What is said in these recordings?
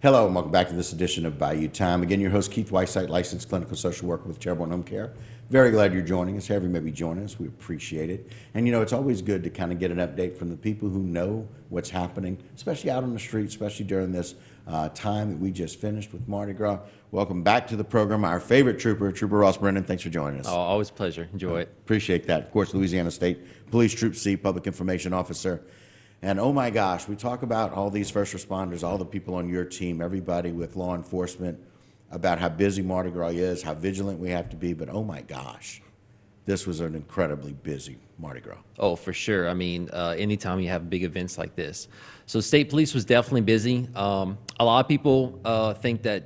Hello and welcome back to this edition of Bayou Time. Again, your host Keith Whiteside, licensed clinical social worker with Chairborne Home Care. Very glad you're joining us. However you may be joining us, we appreciate it. And you know, it's always good to kind of get an update from the people who know what's happening, especially out on the street, especially during this time that we just finished with Mardi Gras. Welcome back to the program. Our favorite trooper, Trooper Ross Brennan. Thanks for joining us. Oh, always a pleasure. Enjoy it. Appreciate that. Of course, Louisiana State Police Troop C, Public Information Officer. And oh my gosh, we talk about all these first responders, all the people on your team, everybody with law enforcement, about how busy Mardi Gras is, how vigilant we have to be, but oh my gosh, this was an incredibly busy Mardi Gras. Oh, for sure. I mean, anytime you have big events like this. So state police was definitely busy. A lot of people think that,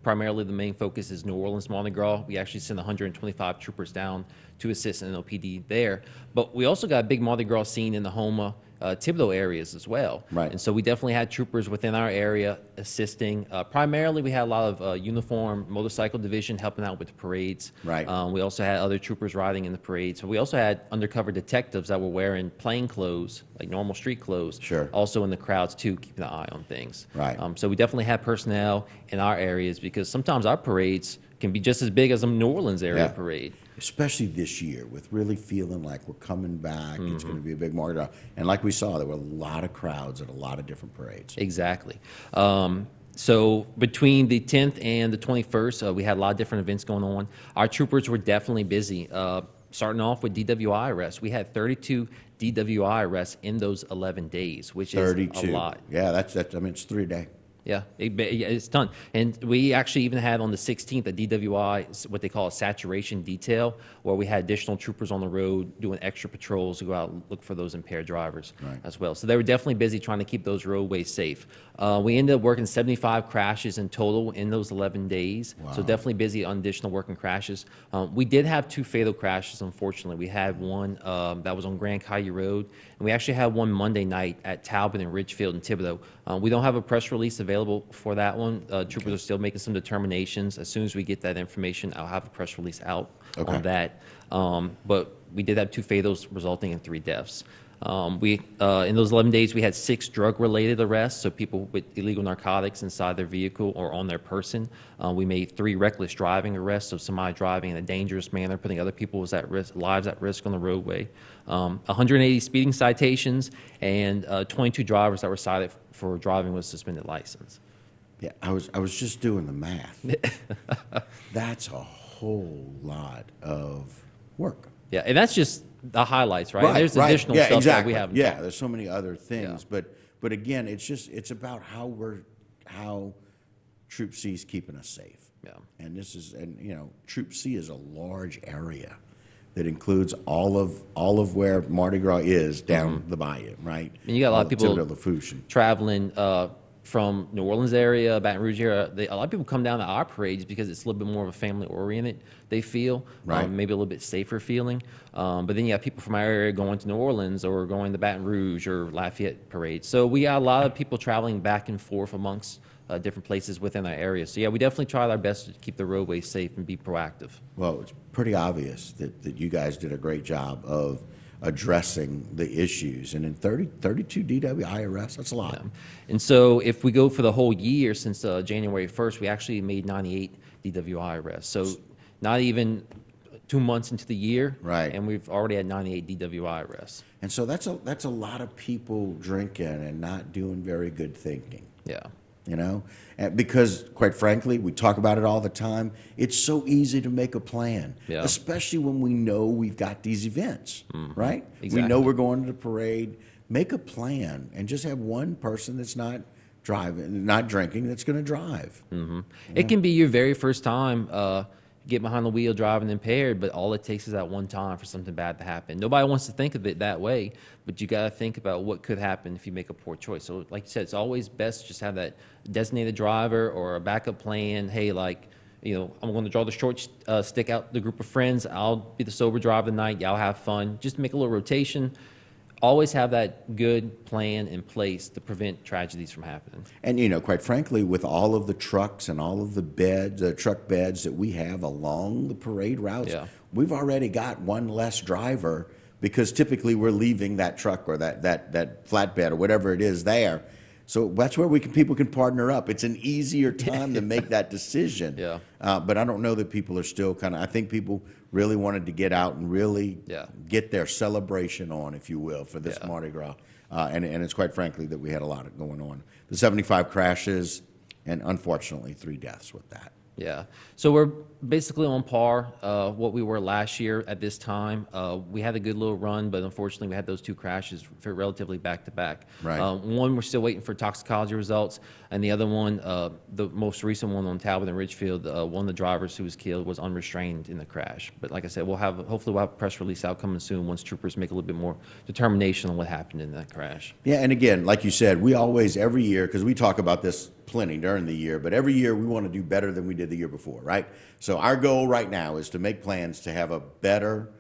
primarily the main focus is New Orleans Mardi Gras. We actually sent 125 troopers down to assist in NOPD there. But we also got a big Mardi Gras scene in the Houma, Thibodeau areas as well. Right. And so we definitely had troopers within our area assisting. Primarily, we had a lot of uniform motorcycle division helping out with the parades. Right. We also had other troopers riding in the parades. So we also had undercover detectives that were wearing plain clothes, like normal street clothes. Sure. Also in the crowds too, keeping an eye on things. Right. So we definitely had personnel in our areas because sometimes our parades can be just as big as a New Orleans area parade. Especially this year, with really feeling like we're coming back. It's going to be a big Mardi Gras. And like we saw, there were a lot of crowds at a lot of different parades. Exactly. So between the 10th and the 21st, we had a lot of different events going on. Our troopers were definitely busy. Starting off with DWI arrests. We had 32 DWI arrests in those 11 days, which 32. is a lot. Yeah, that's I mean, it's 3 a day. Yeah, it's done. And we actually even had on the 16th a DWI, what they call a saturation detail, where we had additional troopers on the road doing extra patrols to go out and look for those impaired drivers as well. So they were definitely busy trying to keep those roadways safe. We ended up working 75 crashes in total in those 11 days. Wow. So definitely busy on additional working crashes. We did have 2 fatal crashes, unfortunately. We had one that was on Grand Caillou Road, and we actually had one Monday night at Talbot and Ridgefield in Thibodeau. We don't have a press release available for that one. Troopers are still making some determinations. As soon as we get that information, I'll have a press release out on that. But we did have 2 fatals resulting in 3 deaths. In those 11 days, we had 6 drug-related arrests, so people with illegal narcotics inside their vehicle or on their person. We made 3 reckless driving arrests, so somebody driving in a dangerous manner, putting other people's lives at risk on the roadway. 180 speeding citations, and 22 drivers that were cited for driving with a suspended license. Yeah, I was just doing the math. That's a whole lot of work. Yeah, and that's just the highlights, right? There's additional stuff that we have. Yeah, there's so many other things, but again, it's about how Troop C is keeping us safe. Yeah. And Troop C is a large area that includes all of where Mardi Gras is down the bayou, right? And you got a lot of people traveling from New Orleans area, Baton Rouge area. A lot of people come down to our parades because it's a little bit more of a family-oriented, they feel, maybe a little bit safer feeling. But then you have people from our area going to New Orleans or going to Baton Rouge or Lafayette parades. So we got a lot of people traveling back and forth amongst different places within our area. So yeah, we definitely tried our best to keep the roadways safe and be proactive. Well, it's pretty obvious that you guys did a great job of addressing the issues. And in 32 DWI arrests, that's a lot. Yeah. And so if we go for the whole year since January 1st, we actually made 98 DWI arrests. So not even 2 months into the year, and we've already had 98 DWI arrests. And so that's a lot of people drinking and not doing very good thinking. Yeah. And because, quite frankly, we talk about it all the time, it's so easy to make a plan, especially when we know we've got these events, right? Exactly. We know we're going to the parade. Make a plan and just have one person that's not drinking, that's going to drive. It can be your very first time get behind the wheel driving impaired, but all it takes is that one time for something bad to happen. Nobody wants to think of it that way, but you got to think about what could happen if you make a poor choice. So like you said, it's always best to just have that designated driver or a backup plan. Hey, I'm going to draw the short stick out the group of friends. I'll be the sober driver tonight. Y'all have fun. Just make a little rotation. Always have that good plan in place to prevent tragedies from happening. And, quite frankly, with all of the trucks and all of the truck beds that we have along the parade routes, we've already got one less driver because typically we're leaving that truck or that flatbed or whatever it is there So that's where people can partner up. It's an easier time to make that decision. Yeah. But I don't know that people are still I think people really wanted to get out and really get their celebration on, if you will, for this Mardi Gras. And it's quite frankly that we had a lot going on. The 75 crashes and unfortunately 3 deaths with that. Yeah. So we're basically on par what we were last year at this time. We had a good little run, but unfortunately we had those 2 crashes for relatively back to back. Right. One, we're still waiting for toxicology results, and the other one, the most recent one on Talbot and Ridgefield, one of the drivers who was killed was unrestrained in the crash. But like I said, hopefully we'll have a press release out coming soon once troopers make a little bit more determination on what happened in that crash. Yeah, and again, like you said, we always, every year, because we talk about this plenty during the year, but every year we want to do better than we did the year before, right? So our goal right now is to make plans to have a better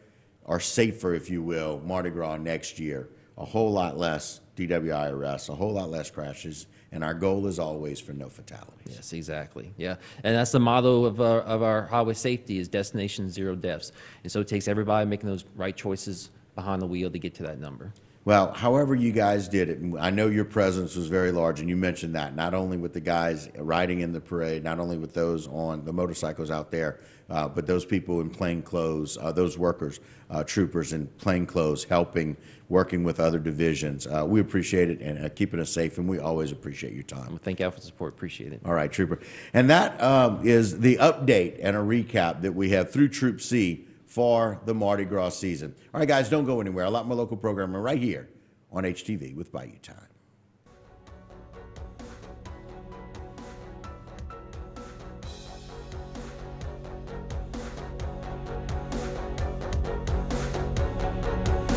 or safer, if you will, Mardi Gras next year. A whole lot less DWI arrests, a whole lot less crashes, and our goal is always for no fatalities. Yes, exactly. Yeah, and that's the motto of our highway safety is destination 0 deaths. And so it takes everybody making those right choices behind the wheel to get to that number. Well, however you guys did it, and I know your presence was very large, and you mentioned that, not only with the guys riding in the parade, not only with those on the motorcycles out there, but those people in plain clothes, those workers, troopers in plain clothes, helping, working with other divisions. We appreciate it and keeping us safe, and we always appreciate your time. Thank you for the support. Appreciate it. All right, Trooper. And that is the update and a recap that we have through Troop C for the Mardi Gras season. All right, guys, don't go anywhere. A lot more local programming right here on HTV with Bayou Time.